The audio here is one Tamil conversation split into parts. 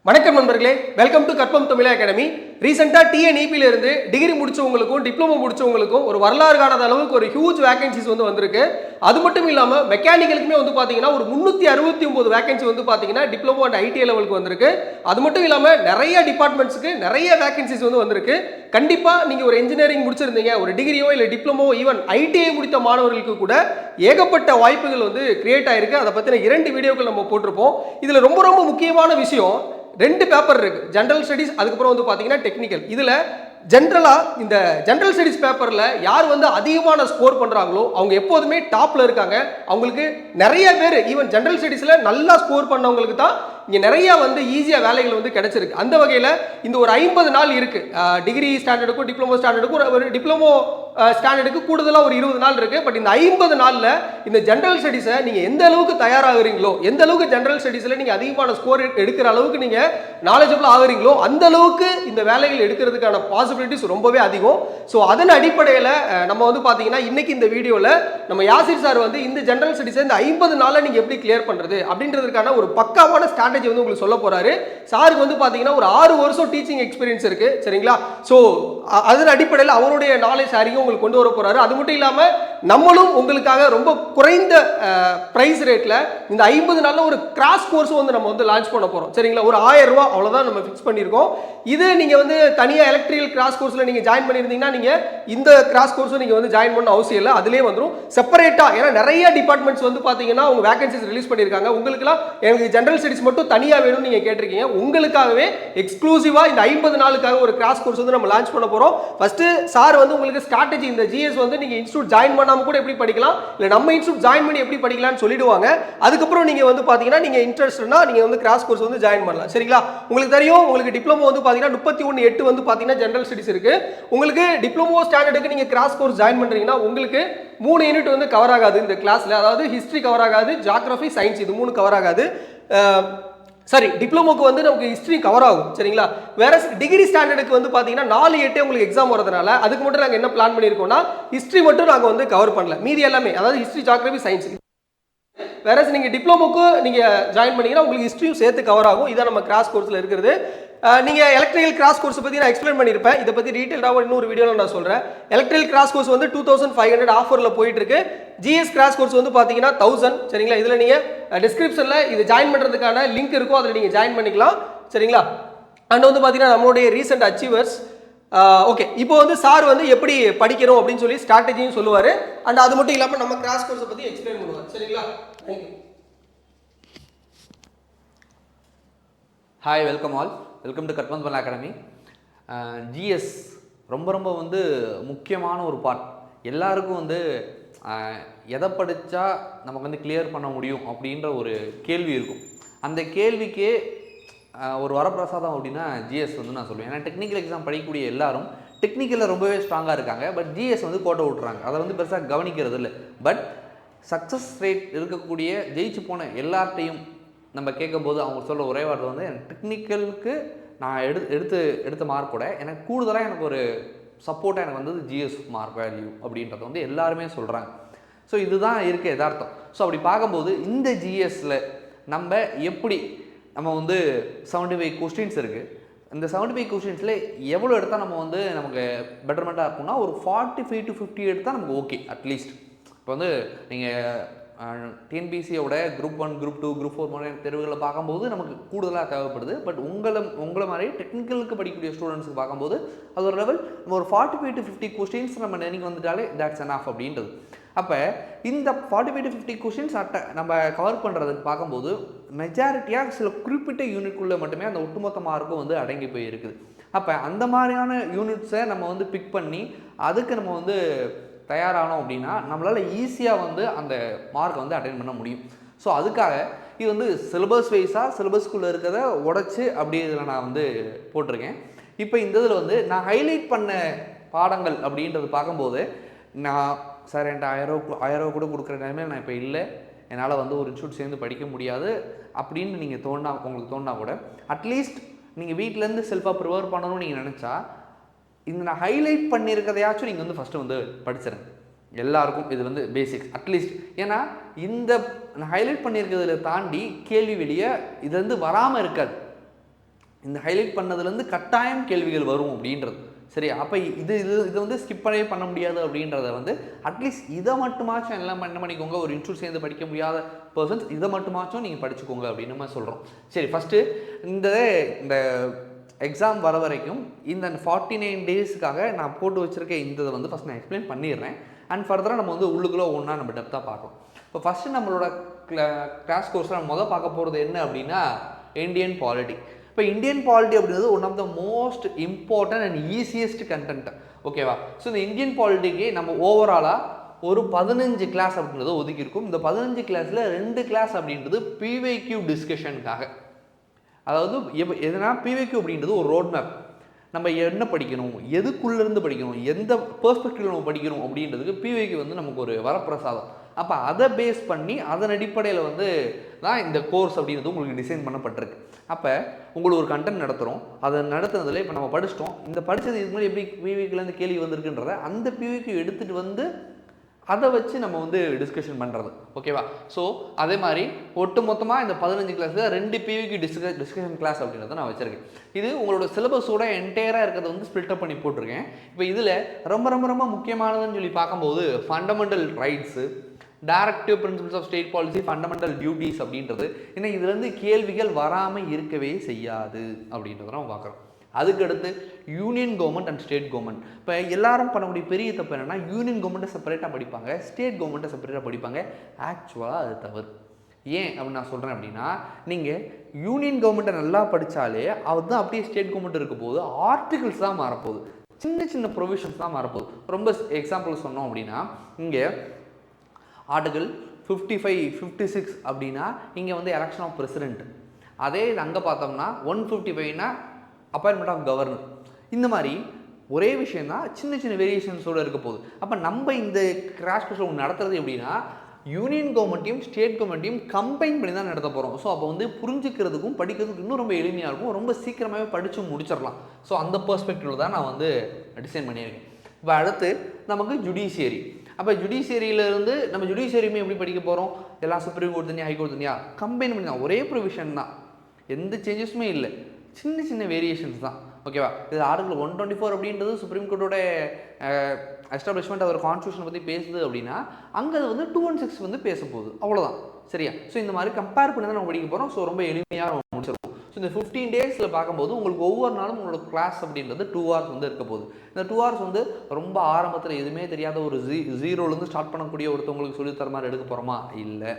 வணக்கம் நண்பர்களே, வெல்கம் டு கற்பம் தமிழ் அகாடமி. ரீசெண்டா டிஎன்இபில இருந்து டிகிரி முடிச்சவங்களுக்கும் டிப்ளமோ முடிச்சவங்களுக்கும் ஒரு வரலாறு காணாத அளவுக்கு ஒரு ஹியூஜ் வேகன்சிஸ் வந்திருக்கு. அது மட்டும் இல்லாம மெக்கானிக்கலுக்குமே பாத்தீங்கன்னா ஒரு 369 வேகன்சி பாத்தீங்கன்னா டிப்ளமோ அண்ட் ஐடிஐ லெவலுக்கு வந்திருக்கு. அது மட்டும் இல்லாம நிறைய டிபார்ட்மெண்ட்ஸ்க்கு நிறைய வேகன்சிஸ் வந்திருக்கு. கண்டிப்பா நீங்க ஒரு இன்ஜினியரிங் முடிச்சிருந்தீங்க, ஒரு டிகிரியோ இல்ல டிப்ளமோ ஈவன் ஐடிஐ முடித்த மாணவர்களுக்கு கூட ஏகப்பட்ட வாய்ப்புகள் கிரியேட் ஆயிருக்கு. அதை பத்தின 2 வீடியோக்கள் நம்ம போட்டிருப்போம். இதுல ரொம்ப ரொம்ப முக்கியமான விஷயம், 2 பேப்பர் இருக்கு. ஜெனரல் ஸ்டடீஸ், அதுக்கப்புறம் பாத்தீங்கன்னா டெக்னிக்கல். இதுல ஜென்ரலா இந்த ஜெனரல் ஸ்டடீஸ் பேப்பர்ல யார் அதிகமான ஸ்கோர் பண்றாங்களோ அவங்க எப்போதுமே டாப்ல இருக்காங்க. அவங்களுக்கு நிறைய பேர் ஈவன் ஜெனரல் ஸ்டடீஸ்ல நல்லா ஸ்கோர் பண்ணவங்களுக்கு தான் இங்க நிறைய ஈஸியா வேலைகள் கிடைச்சிருக்கு. அந்த வகையில இந்த ஒரு 50 நாள் இருக்கு. டிகிரி ஸ்டாண்டர்டுக்கும் டிப்ளமோ ஸ்டாண்டர்டுக்கும் ஒரு டிப்ளமோ ஸ்டாண்டர்டுக்கு கூடுதலா ஒரு 20 நாள் இருக்கு. பட் இந்த 50 நாள்ல இந்த ஜெனரல் ஸ்டடீஸை நீங்க எந்த அளவுக்கு தயாராகிறீங்களோ, எந்த அளவுக்கு ஜெனரல் ஸ்டடீஸ்ல நீங்க அதிகமான ஸ்கோர் எடுக்கிற அளவுக்கு நீங்க நாலேஜபிள் ஆகுறீங்களோ அந்த அளவுக்கு இந்த வேலைகள் எடுக்கிறதுக்கான பாசிபிலிட்டிஸ் ரொம்பவே அதிகம். ஸோ அதன் அடிப்படையில் நம்ம பாத்தீங்கன்னா இன்னைக்கு இந்த வீடியோல நம்ம யாசிர் சார் இந்த ஜெனரல் ஸ்டடீஸை இந்த 50 நாள்ல நீங்க எப்படி கிளியர் பண்றது அப்படின்றதுக்கான ஒரு பக்காவான ஸ்ட்ராட்டஜி உங்களுக்கு சொல்ல போறாரு. சாருக்கு பாத்தீங்கன்னா ஒரு 6 வருஷம் டீச்சிங் எக்ஸ்பீரியன்ஸ் இருக்கு, சரிங்களா? ஸோ அதன் அடிப்படையில் அவருடைய நாலேஜ் ஷேரிங் உங்களுக்கு கொண்டு வர போறாரு. அது மட்டும் இல்லாம நம்மளும் உங்களுக்காக ரொம்ப குறைந்த பிரைஸ் ரேட்ல இந்த 50 நாள்ல ஒரு கிராஸ் கோர்ஸ் நம்ம லான்ச் பண்ண போறோம், சரிங்களா? ஒரு 1000 ரூபாய் அவ்வளவுதான் நம்ம ஃபிக்ஸ் பண்ணியிருக்கோம். இது நீங்க தனியா எலக்ட்ரிக்கல் கிராஸ் கோர்ஸ்ல நீங்க ஜாயின் பண்ணியிருந்தீங்கன்னா நீங்க இந்த கிராஸ் கோர்ஸ் நீங்க ஜாயின் பண்ண அவசியம் இல்லை. அதுலயே வந்துரும் செப்பரேட்டா. ஏன்னா நிறைய டிபார்ட்மெண்ட்ஸ் பாத்தீங்கன்னா உங்க வேகன்சிஸ் ரிலீஸ் பண்ணிருக்காங்க. உங்களுக்குலாம் எனக்கு ஜெனரல் ஸ்டடீஸ் மட்டும் தனியா வேணும்னு நீங்க கேட்டிருக்கீங்க. உங்களுக்காகவே எக்ஸ்க்ளூசிவா இந்த 50 நாளுக்காக ஒரு கிராஸ் கோர்ஸ் நம்ம லான்ச் பண்ண போறோம். ஃபர்ஸ்ட் சார் உங்களுக்கு ஸ்ட்ராட்டஜி, இந்த ஜிஎஸ் நீங்க இன்ஸ்டிடியூட் ஜாயின் பண்ணாம கூட எப்படி படிக்கலாம், இல்ல நம்ம இன்ஸ்டிடியூட் ஜாயின் பண்ணி எப்படி படிக்கலாம்னு சொல்லிடுவாங்க. அதுக்கப்புறம் நீங்க பாத்தீங்கன்னா நீங்க இன்ட்ரெஸ்ட்னா நீங்க கிராஸ் கோர்ஸ் ஜாயின் பண்ணலாம், சரிங்களா? உங்களுக்கு தெரியும், உங்களுக்கு டிப்ளமோ பாத்தீங்கன்னா 31/8 பாத்தீங்கன்னா ஜெனரல் ஸ்டடீஸ் இருக்கு. உங்களுக்கு டிப்ளமோ ஸ்டாண்டர்டுக்கு நீங்க கிராஸ் கோர்ஸ் ஜாயின் பண்றீங்கன்னா உங்களுக்கு 3 யூனிட் கவர் ஆகாது இந்த கிளாஸ்ல. அதாவது ஹிஸ்டரி கவர் ஆகாது, ஜியோகிராஃபி, சயின்ஸ், இது 3 கவர் ஆகாது. சரி, டிப்ளமோக்கு நமக்கு ஹிஸ்டரி கவர் ஆகும், சரிங்களா? வேற டிகிரி ஸ்டாண்டர்டுக்கு பாத்தீங்கன்னா 4/8 உங்களுக்கு எக்ஸாம் வரதுனால அதுக்கு மட்டும் நாங்க என்ன பிளான் பண்ணியிருக்கோம்னா ஹிஸ்டரி மட்டும் நாங்க கவர் பண்ணல. மீதி எல்லாமே, அதாவது ஹிஸ்டரி, ஜியோகிராஃபி, சயின்ஸ். வேற நீங்க டிப்ளமோக்கு நீங்க ஜாயின் பண்ணீங்கன்னா உங்களுக்கு ஹிஸ்டரியும் சேர்த்து கவர் ஆகும். இதான் நம்ம கிராஸ் கோர்ஸ்ல இருக்கிறது. நீங்க எலக்ட்ரிக்கல் கிராஸ் கோர்ஸ் பத்தி நான் எக்ஸ்பிளைன் பண்ணிருப்பேன். இதை பத்தி டீடைல்டாக இன்னொரு வீடியோல நான் சொல்றேன். எலக்ட்ரிக்கல் கிராஸ் கோர்ஸ் 2500 ஆஃபர்ல போயிட்டு இருக்கு. ஜிஎஸ் கிராஸ் கோர்ஸ் பாத்தீங்கன்னா 1000, சரிங்களா? இதுல நீங்க டிஸ்கிரிப்ஷன்ல இது ஜாயின் பண்றதுக்கான லிங்க் இருக்கும், அதுல நீங்க ஜாயின் பண்ணிக்கலாம், சரிங்களா? அண்ட் பாத்தீங்கன்னா நம்மளுடைய ரீசெண்ட் அச்சீவர்ஸ். ஓகே, இப்போ சார் எப்படி படிக்கிறோம் அப்படின்னு சொல்லி ஸ்ட்ராட்டஜியும் சொல்லுவாரு. அண்ட் அது மட்டும் இல்லாம நம்ம கிராஸ் கோர்ஸ் பத்தி எக்ஸ்பிளைன் பண்ணுவார், சரிங்களா? Thank you. Hi, welcome all. Welcome to கற்பம் தமிழ் அகாடமி. ஜிஎஸ் ரொம்ப ரொம்ப முக்கியமான ஒரு பார்ட். எல்லாருக்கும் எதை படித்தா நமக்கு கிளியர் பண்ண முடியும் அப்படின்ற ஒரு கேள்வி இருக்கும். அந்த கேள்விக்கே ஒரு வரப்பிரசாதம் அப்படின்னா ஜிஎஸ் நான் சொல்லுவேன். ஏன்னா டெக்னிக்கல் எக்ஸாம் படிக்கக்கூடிய எல்லாரும் டெக்னிக்கலில் ரொம்பவே ஸ்ட்ராங்காக இருக்காங்க. பட் ஜிஎஸ் கோட்டை விட்டுறாங்க. அதை பெருசாக கவனிக்கிறது இல்லை. பட் சக்ஸஸ் ரேட் இருக்கக்கூடிய ஜெயிச்சு போன எல்லார்ட்டையும் நம்ம கேட்கும்போது அவங்க சொல்ல ஒரே வார்த்தை டெக்னிக்கலுக்கு நான் எடுத்த மார்க்கோட எனக்கு கூடுதலாக எனக்கு ஒரு சப்போர்ட்டாக எனக்கு ஜிஎஸ் மார்க் வேல்யூ அப்படின்றத எல்லாருமே சொல்கிறாங்க. ஸோ இதுதான் இருக்க யதார்த்தம். ஸோ அப்படி பார்க்கும்போது இந்த ஜிஎஸ்ல நம்ம எப்படி நம்ம 75 கொஸ்டின்ஸ் இருக்குது. இந்த 75 கொஸ்டின்ஸில் எவ்வளோ எடுத்தால் நம்ம நமக்கு பெட்டர்மெண்ட்டாக இருக்கும்னா ஒரு 45 to 50 எடுத்தால் நமக்கு ஓகே. அட்லீஸ்ட் இப்போ நீங்கள் டிஎன்பிசியோட குரூப் 1, குரூப் 2, குரூப் 4 மாதிரி தேர்வுகளை பார்க்கும்போது நமக்கு கூடுதலாக தேவைப்படுது. பட் உங்களை மாதிரி டெக்னிக்கலுக்கு படிக்கக்கூடிய ஸ்டூடெண்ட்ஸுக்கு பார்க்கும்போது அது ஒரு லெவல் நம்ம ஒரு 45 to 50 கொஸ்டின்ஸ் நம்ம நினைக்க வந்துட்டாலே தட்ஸ் எனாஃப் அப்படின்றது. அப்போ இந்த 45 to 50 கொஸ்டின்ஸ் நம்ம கவர் பண்ணுறதுக்கு பார்க்கும்போது மெஜாரிட்டியாக சில குறிப்பிட்ட யூனிட்குள்ளே மட்டுமே அந்த ஒட்டுமொத்த மார்க்கும் அடங்கி போய் இருக்குது. அப்போ அந்த மாதிரியான யூனிட்ஸை நம்ம பிக் பண்ணி அதுக்கு நம்ம தயாரானோம் அப்படின்னா நம்மளால் ஈஸியாக அந்த மார்க்கை அட்டைன் பண்ண முடியும். ஸோ அதுக்காக இது சிலபஸ் வைஸாக சிலபஸ்க்குள்ளே இருக்கிறத உடச்சி அப்படி இதில் நான் போட்டிருக்கேன். இப்போ இந்த இதில் நான் ஹைலைட் பண்ண பாடங்கள் அப்படின்றது பார்க்கும்போது நான் சார் என்கிட்ட 1000 ரூபா கூட கொடுக்குற நிலைமையில் நான் இப்போ இல்லை, என்னால் ஒரு இன்ஸ்டியூட் சேர்ந்து படிக்க முடியாது அப்படின்னு நீங்கள் உங்களுக்கு தோணுனா கூட அட்லீஸ்ட் நீங்கள் வீட்டிலேருந்து செல்ஃபாக ப்ரிப்பேர் பண்ணணும்னு நீங்கள் நினச்சா இந்த நான் ஹைலைட் பண்ணியிருக்கிறதையாச்சும் நீங்கள் ஃபஸ்ட்டு படிச்சிருங்க. எல்லாருக்கும் இது பேசிக்ஸ் அட்லீஸ்ட். ஏன்னா இந்த நான் ஹைலைட் பண்ணியிருக்கிறத தாண்டி கேள்வி வெளியே இது வராமல் இருக்காது. இந்த ஹைலைட் பண்ணதுலேருந்து கட்டாயம் கேள்விகள் வரும் அப்படின்றது. சரி, அப்போ இது வந்து ஸ்கிப்பே பண்ண முடியாது அப்படின்றத வந்து அட்லீஸ்ட் இதை மட்டுமாச்சும் எல்லாம் என்ன பண்ணிக்கோங்க, ஒரு இன்ஸ்டியூட் சேர்ந்து படிக்க முடியாத பர்சன்ஸ் இதை மட்டுமாச்சும் நீங்கள் படிச்சுக்கோங்க அப்படின்னு நம்ம சொல்கிறோம். சரி, ஃபஸ்ட்டு இந்த எக்ஸாம் வர வரைக்கும் இந்த 49 டேஸுக்காக நான் போட்டு வச்சுருக்க இந்த வந்து ஃபஸ்ட் நான் எக்ஸ்பிளைன் பண்ணிடுறேன். அண்ட் ஃபர்தராக நம்ம வந்து உள்ளுக்குள்ளே ஒன்றா நம்ம டெப்த்தாக பார்க்கலாம். இப்போ ஃபஸ்ட்டு நம்மளோட கிளாஸ் கோர்ஸில் நம்ம முதல் பார்க்க போகிறது என்ன அப்படின்னா இந்தியன் பாலிட்டி. இப்போ இந்தியன் பாலிட்டி அப்படின்றது one of the most important and easiest content. ஓகேவா? ஸோ இந்த இந்தியன் பாலிட்டிக்கு நம்ம ஓவராலாக ஒரு 15 கிளாஸ் அப்படின்றத ஒதுக்கியிருக்கும். இந்த 15 கிளாஸில் 2 கிளாஸ் அப்படின்றது பிவைக்யூ டிஸ்கஷனுக்காக. அதாவது எதுனா பிவைக்யூ அப்படின்றது ஒரு ரோட் மேப். நம்ம என்ன படிக்கணும், எதுக்குள்ளேருந்து படிக்கணும், எந்த பெர்ஸ்பெக்டிவில் நம்ம படிக்கணும் அப்படின்றதுக்கு பிவைக்யூ வந்து நமக்கு ஒரு வரப்பிரசாதம். அப்போ அதை பேஸ் பண்ணி அதன் அடிப்படையில் வந்து தான் இந்த கோர்ஸ் அப்படின்றது உங்களுக்கு டிசைன் பண்ணப்பட்டிருக்கு. அப்போ உங்களுக்கு ஒரு கண்டென்ட் நடத்துகிறோம், அதை நடத்துனதில் இப்போ நம்ம படிச்சிட்டோம். இந்த படித்தது இதுக்கு முன்னாடி எப்படி பிவிக்கிலேருந்து கேள்வி வந்திருக்குன்றத அந்த பிவிக்கு எடுத்துகிட்டு வந்து அதை வச்சு நம்ம வந்து டிஸ்கஷன் பண்ணுறது. ஓகேவா? ஸோ அதே மாதிரி ஒட்டு மொத்தமாக இந்த 15 கிளாஸில் 2 பிவிக்கு டிஸ்கஷன் கிளாஸ் அப்படின்றத நான் வச்சுருக்கேன். இது உங்களோட சிலபஸோட என்டையராக இருக்கிறத வந்து ஸ்பில்டப் பண்ணி போட்டிருக்கேன். இப்போ இதில் ரொம்ப ரொம்ப ரொம்ப முக்கியமானதுன்னு சொல்லி பார்க்கும்போது fundamental rights, directive principles of state policy, fundamental duties அப்படின்றது ஏன்னா இதுலேருந்து கேள்விகள் வராமல் இருக்கவே செய்யாது அப்படின்றத நம்ம பார்க்குறோம். அதுக்கடுத்து union government and state government. இப்போ எல்லாரும் பண்ணக்கூடிய பெரிய தப்பு என்னென்னா யூனியன் கவர்மெண்ட்டை செப்பரேட்டாக படிப்பாங்க, ஸ்டேட் கவர்மெண்ட்டை செப்பரேட்டாக படிப்பாங்க. ஆக்சுவலாக அது தவறு. ஏன் அப்படின்னு நான் சொல்கிறேன் அப்படின்னா, நீங்கள் யூனியன் கவர்மெண்ட்டை நல்லா படித்தாலே அது தான் அப்படியே ஸ்டேட் கவர்மெண்ட் இருக்க போது ஆர்டிகிள்ஸ் தான் மாறப்போகுது, சின்ன சின்ன ப்ரொவிஷன்ஸ் தான் மாறப்போகுது. ரொம்ப எக்ஸாம்பிள் சொன்னோம் அப்படின்னா இங்கே ஆர்டிகிள் 55, 56 அப்படின்னா இங்கே வந்து எலெக்ஷன் ஆஃப் பிரசிடென்ட். அதே இது அங்கே பார்த்தோம்னா 155னா அப்பாயின்மெண்ட் ஆஃப் கவர்னர். இந்த மாதிரி ஒரே விஷயம் தான் சின்ன சின்ன வேரியேஷன்ஸோடு இருக்க போகுது. அப்போ நம்ம இந்த கிராஷ் கோர்ஸ் நடத்துறது எப்படின்னா யூனியன் கவர்மெண்ட்டையும் ஸ்டேட் கவர்மெண்ட்டையும் கம்பைன் பண்ணி தான் நடத்த போகிறோம். ஸோ அப்போ வந்து புரிஞ்சுக்கிறதுக்கும் படிக்கிறதுக்கும் இன்னும் ரொம்ப எளிமையாக இருக்கும், ரொம்ப சீக்கிரமாகவே படித்து முடிச்சிடலாம். ஸோ அந்த பெர்ஸ்பெக்டிவில் தான் நான் வந்து டிசைன் பண்ணியிருக்கேன். இப்போ அடுத்து நமக்கு ஜுடிஷியரி. அப்போ ஜுடிஷியரியிலேருந்து நம்ம ஜுடிஷியரியுமே எப்படி படிக்க போகிறோம், எல்லாம் சுப்ரீம் கோர்ட் தனியாக, ஹை கோர்ட் தனியாக கம்பைன் பண்ணி தான், ஒரே ப்ரொவிஷன் தான், எந்த சேஞ்சஸுமே இல்லை, சின்ன சின்ன வேரியேஷன்ஸ் தான். ஓகேவா? இது ஆர்டிகல் 124 அப்படின்றது சுப்ரீம் கோர்ட்டோட எஸ்டாப்ளிஷ்மெண்ட் ஒரு கான்ஸ்டியூஷனை பற்றி பேசுது அப்படின்னா அங்கே அது வந்து 216 வந்து பேச போகுது, அவ்வளோதான். சரியா? ஸோ இந்த மாதிரி கம்பேர் பண்ணி தான் நம்ம படிக்க போகிறோம். ஸோ ரொம்ப எளிமையாக முடிச்சிருக்கோம். ஸோ இந்த 15 டேஸில் பார்க்கும்போது உங்களுக்கு ஒவ்வொரு நாளும் உங்களோட கிளாஸ் அப்படின்றது 2 hours வந்து இருக்க போகுது. இந்த 2 hours வந்து ரொம்ப ஆரம்பத்தில் எதுவுமே தெரியாத ஒரு ஜீரோலேருந்து ஸ்டார்ட் பண்ணக்கூடிய ஒருத்தவங்களுக்கு சொல்லித்தர மாதிரி எடுக்க போகிறோமா? இல்லை.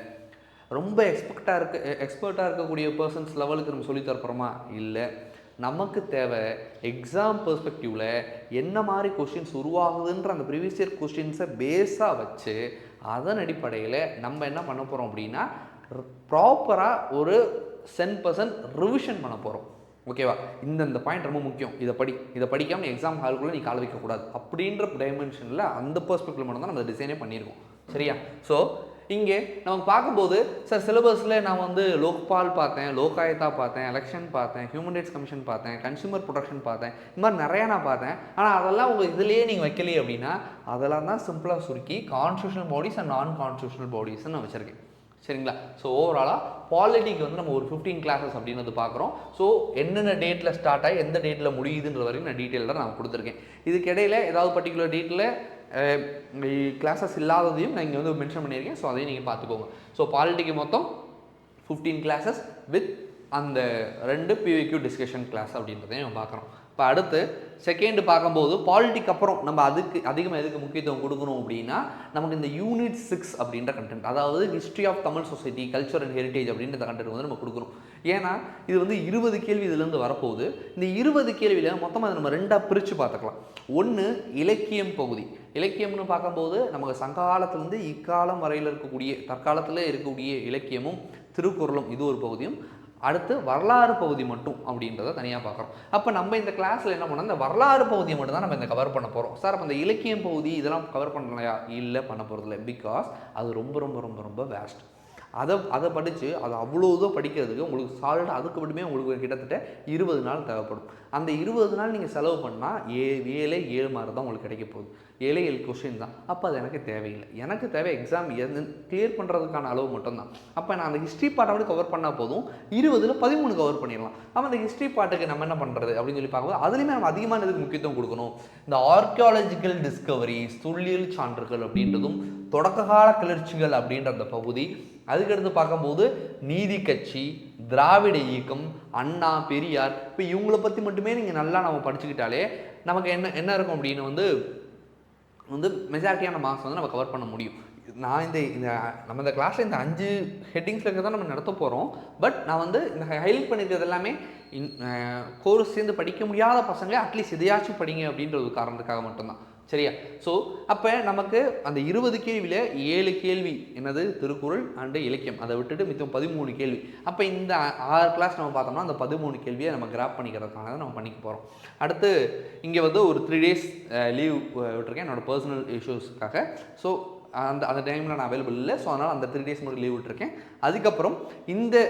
ரொம்ப எக்ஸ்பர்ட்டாக இருக்கக்கூடிய பர்சன்ஸ் லெவலுக்கு நம்ம சொல்லித்தர போகிறோமா? இல்லை. நமக்கு தேவை எக்ஸாம் பெர்ஸ்பெக்டிவில் என்ன மாதிரி கொஸ்டின்ஸ் உருவாகுதுன்ற அந்த ப்ரீவியஸ் இயர் கொஸ்டின்ஸை பேஸாக வச்சு அதன் அடிப்படையில் நம்ம என்ன பண்ண போகிறோம் அப்படின்னா ப்ராப்பராக ஒரு 10% ரிவிஷன் பண்ண போகிறோம். ஓகேவா? இந்த பாயிண்ட் ரொம்ப முக்கியம். இதை படிக்காமல் எக்ஸாம் ஹாலுக்குள்ளே நீ கால் வைக்கக்கூடாது அப்படின்ற டைமென்ஷனில் அந்த பெர்ஸ்பெக்டிவ் மட்டும் தான் நம்ம டிசைனே பண்ணியிருக்கோம். சரியா? ஸோ இங்கே நமக்கு பார்க்கும்போது சார் சிலபஸில் நான் வந்து லோக்பால் பார்த்தேன், லோகாயுக்தா பார்த்தேன், எலெக்ஷன் பார்த்தேன், ஹியூமன் ரைட்ஸ் கமிஷன் பார்த்தேன், கன்சூமர் ப்ரொடெக்ஷன் பார்த்தேன், இந்த மாதிரி நிறையா நான் பார்த்தேன். ஆனால் அதெல்லாம் உங்கள் இதிலேயே நீங்கள் வைக்கலையே அப்படின்னா அதெல்லாம் தான் சிம்பிளாக சுருக்கி கான்ஸ்டியூஷனல் பாடிஸ் அண்ட் நான் கான்ஸ்டியூஷனல் பாடிஸ்ன்னு நான் வச்சுருக்கேன். சரிங்களா? ஸோ ஓவராலாக பாலிட்டிக்கு வந்து நம்ம ஒரு 15 கிளாஸஸ் அப்படின்றது பார்க்குறோம். ஸோ என்னென்ன டேட்டில் ஸ்டார்ட் ஆகி எந்த டேட்டில் முடியுதுன்ற வரைக்கும் நான் டீட்டெயிலாக நான் கொடுத்துருக்கேன். இதுக்கு இடையில ஏதாவது பர்டிகுலர் டேட்டில் கிளாஸஸ் இல்லாததையும் நான் இங்கே வந்து மென்ஷன் பண்ணியிருக்கேன். ஸோ அதையும் நீங்கள் பார்த்துக்கோங்க. ஸோ பாலிட்டிக்கு மொத்தம் 15 கிளாஸஸ் வித் அந்த 2 பிவிக்யூ டிஸ்கஷன் கிளாஸ் அப்படின்றதையும் நம்ம பார்க்குறோம். இப்போ அடுத்து செகண்ட் பார்க்கும்போது பாலிட்டிக்கு அப்புறம் நம்ம அதுக்கு அதிகமாக எதுக்கு முக்கியத்துவம் கொடுக்கணும் அப்படின்னா நமக்கு இந்த யூனிட் 6 அப்படின்ற கண்டென்ட், அதாவது history of Tamil society, culture and heritage அப்படின்ற கண்டென்ட் வந்து நம்ம கொடுக்குறோம். ஏன்னா இது வந்து 20 கேள்வி இதுலேருந்து வரப்போகுது. இந்த 20 கேள்வியில் மொத்தமாக அதை நம்ம 2ஆக பிரித்து பார்த்துக்கலாம். ஒன்று இலக்கியம் பகுதி. இலக்கியம்னு பார்க்கும்போது நமக்கு சங்ககாலத்திலேருந்து இக்காலம் வரையில் இருக்கக்கூடிய தற்காலத்தில் இருக்கக்கூடிய இலக்கியமும் திருக்குறளும் இது ஒரு பகுதியும், அடுத்து வரலாறு பகுதி மட்டும் அப்படின்றத தனியாக பார்க்குறோம். அப்போ நம்ம இந்த கிளாஸில் என்ன பண்ணோம், இந்த வரலாறு பகுதியை மட்டும் தான் நம்ம இந்த கவர் பண்ண போகிறோம். சார் அப்போ இந்த இலக்கியம் பகுதி இதெல்லாம் கவர் பண்ணலையா? இல்லை, பண்ண போகிறதில்ல. பிகாஸ் அது ரொம்ப ரொம்ப ரொம்ப ரொம்ப வேஸ்ட். அதை படித்து அது அவ்வளோ படிக்கிறதுக்கு உங்களுக்கு சாலிடாக அதுக்கு மட்டுமே உங்களுக்கு கிட்டத்தட்ட 20 நாள் தேவைப்படும். அந்த 20 நாள் நீங்கள் செலவு பண்ணால் 7 மார்க் தான் உங்களுக்கு கிடைக்க போகுது. 7 கொஸ்டின் தான். அப்போ அது எனக்கு தேவையில்லை. எனக்கு தேவை எக்ஸாம் கிளியர் பண்ணுறதுக்கான அளவு மட்டும்தான். அப்போ நான் அந்த ஹிஸ்ட்ரி பார்ட்டை மட்டும் கவர் பண்ணால் போதும், 20ல் 13 கவர் பண்ணிடலாம். அப்போ அந்த ஹிஸ்ட்ரி பார்ட்டுக்கு நம்ம என்ன பண்ணுறது அப்படின்னு சொல்லி பார்க்கும்போது அதுலேயுமே நம்ம அதிகமான இதுக்கு முக்கியத்துவம் கொடுக்கணும். இந்த ஆர்கியாலஜிக்கல் டிஸ்கவரி, தொல்லியல் சான்றுகள் அப்படின்றதும், தொடக்ககால கிளர்ச்சிகள் அப்படின்ற அந்த பகுதி, அதுக்கடுத்து பார்க்கும்போது நீதி கட்சி, திராவிட இயக்கம், அண்ணா, பெரியார், இப்போ இவங்களை பற்றி மட்டுமே நீங்கள் நல்லா நம்ம படிச்சுக்கிட்டாலே நமக்கு என்ன இருக்கும் அப்படின்னு வந்து மெஜாரிட்டியான மார்க்ஸ் வந்து நம்ம கவர் பண்ண முடியும். நான் நம்ம இந்த கிளாஸில் இந்த 5 ஹெட்டிங்ஸில் இருக்க தான் நம்ம நடத்த போகிறோம். பட் நான் வந்து இந்த ஹைலைட் பண்ணியிருக்கிறது எல்லாமே கோர்ஸ் சேர்ந்து படிக்க முடியாத பசங்க அட்லீஸ்ட் எதையாச்சும் படிங்க அப்படின்ற ஒரு காரணத்துக்காக மட்டும்தான். சரியா? ஸோ அப்போ நமக்கு அந்த 20 கேள்வியில் 7 கேள்வி என்னது திருக்குறள் அண்டு இலக்கியம், அதை விட்டுட்டு மித்தம் 13 கேள்வி. அப்போ இந்த 6 கிளாஸ் நம்ம பார்த்தோம்னா அந்த 13 கேள்வியை நம்ம கிராப் பண்ணிக்கிறதுக்காக நம்ம பண்ணிக்க போகிறோம். அடுத்து இங்கே வந்து ஒரு 3 days லீவ் விட்டுருக்கேன் என்னோடய பர்சனல் இஷ்யூஸ்க்காக. ஸோ அந்த டைமில் நான் அவைலபிள் இல்லை. ஸோ அதனால் அந்த 3 days மட்டும் லீவ் விட்டுருக்கேன். அதுக்கப்புறம்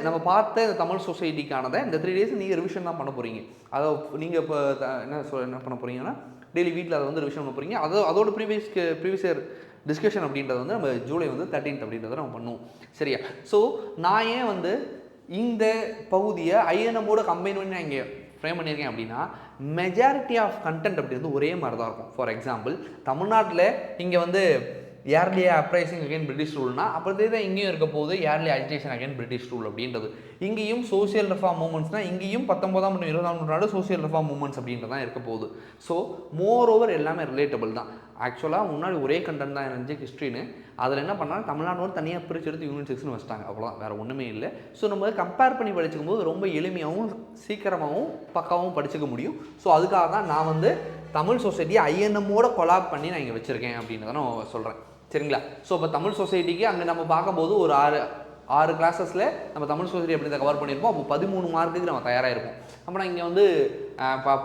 நம்ம பார்த்த இந்த தமிழ் சொசைட்டிக்கானதை இந்த 3 days நீங்கள் ரிவிஷன் தான் பண்ண போகிறீங்க. அதை நீங்கள் இப்போ என்ன பண்ண போகிறீங்கன்னா டெய்லி வீட்டில் அதை வந்து ரிவிஷன் பண்ண போகிறீங்க. அதோட ப்ரீவியஸ் இயர் டிஸ்கஷன் அப்படின்றது வந்து நம்ம ஜூலை 13th அப்படின்றத நம்ம பண்ணுவோம். சரியா? ஸோ நான் ஏன் வந்து இந்த பகுதியை ஐஎன்எம்மோட கம்பைன் பண்ணி நான் இங்கே ஃப்ரேம் பண்ணியிருக்கேன் அப்படின்னா, மெஜாரிட்டி ஆஃப் கண்டென்ட் அப்படின்றது ஒரே மாதிரி தான் இருக்கும். ஃபார் எக்ஸாம்பிள், தமிழ்நாட்டில் இங்கே வந்து ஏர்லி அப்ரைசிங் அகைன் பிரிட்டிஷ் ரூல்னா அப்படியே தான் இங்கேயும் இருக்க போகுது early agitation again British rule அப்படின்றது. இங்கேயும் சோசியல் ரிஃபார்ம் மூமெண்ட்ஸ்னால் இங்கேயும் 19ஆம் மற்றும் 20ஆம் நூற்றாண்டு சோசியல் ரிஃபார்ம் மூமெண்ட்ஸ் அப்படின்றது தான் இருக்க போகுது. ஸோ மோர் ஓவர் எல்லாமே ரிலேட்டபிள் தான். ஆக்சுவலாக முன்னாடி ஒரே கண்டென்ட் தான் இருந்துச்சு ஹிஸ்ட்ரின்னு. அதில் என்ன பண்ணாலும் தமிழ்நாடு தனியாக பிரித்து எடுத்து யூனிட் 6ன்னு வச்சிட்டாங்க. அவ்வளோதான், வேறு ஒன்றுமே இல்லை. ஸோ நம்ம கம்பேர் பண்ணி படிச்சுக்கும் போது ரொம்ப எளிமையாகவும் சீக்கிரமாகவும் பக்காவும் படிச்சுக்க முடியும். ஸோ அதுக்காக தான் நான் வந்து தமிழ் சொசைட்டியை ஐஎன்எம்மோட கொலாப் பண்ணி நான் இங்கே வச்சுருக்கேன் அப்படின்னு தான் நான் சொல்கிறேன். சரிங்களா? ஸோ இப்போ தமிழ் சொசைட்டிக்கு அங்கே நம்ம பார்க்கும்போது ஒரு 6 கிளாஸஸில் நம்ம தமிழ் சொசைட்டி அப்படி கவர் பண்ணியிருப்போம். அப்போ 13 மார்க்குக்கு நம்ம தயாராக இருப்போம். அப்போ நான் இங்கே வந்து